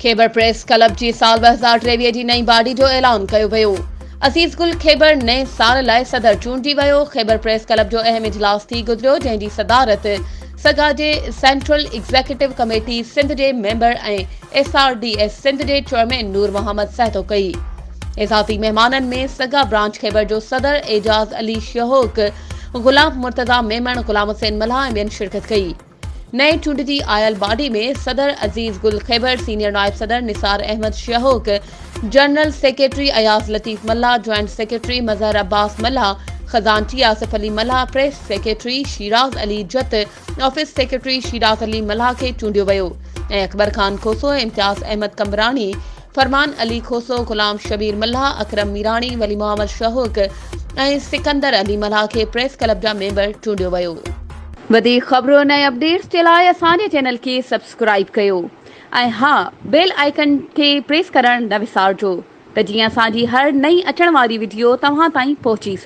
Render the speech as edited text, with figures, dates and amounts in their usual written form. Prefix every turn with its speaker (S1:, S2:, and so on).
S1: Khyber press club जी साल 2023 जी नई body जो ऐलान कयो वियो। अज़ीज़ गुल खैबर नए साल लाइ सदर चूंडी वियो। खैबर प्रेस क्लब जो अहम इजलास थी गुज़रियो, जंहिं जी सदारत सगा जे सेंट्रल एग्ज़ीक्यूटिव कमेटी सिंध जे मेंबर ऐं SRDS सिंध जे चेयरमैन नूर मोहम्मद सहतो कई। इज़ाफ़ी महिमाननि में सगा ब्रांच खैबर जो सदर एजाज़ अली शहोक, गुलाम मुर्तज़ा मेमण, गुलाम हुसैन मल्हा ऐं ॿियनि शिरकत कई। नए चूंडजी आयल बॉडी में सदर अजीज गुल खैबर, सीनियर नायब सदर Nisar Ahmed Shahok, general secretary Ayaz Latif Malha, joint secretary Mazhar Abbas Malha, खजानची Asif Ali Malha, press secretary Shiraz Ali Jat, office secretary Shiraz Ali Malha खे चूंडियो वियो ऐं अकबर खान खोसो, इम्तियाज़ अहमद कमरानी, फरमान अली खोसो, गुलाम शबीर मल्हा, अकरम मीरानी, वली मोहम्मद शहोक ऐं सिकंदर अली मल्हा खे प्रेस क्लब जा मेंबर चूंडियो वियो। वधीक ख़बरुनि ऐं अपडेट्स जे लाइ असांजे चैनल खे सब्सक्राइब कयो ऐं हा, बेल आइकन खे प्रेस करणु न विसारिजो त जीअं असांजी हर नई अचण वारी वीडियो तव्हां ताईं पहुची सघे।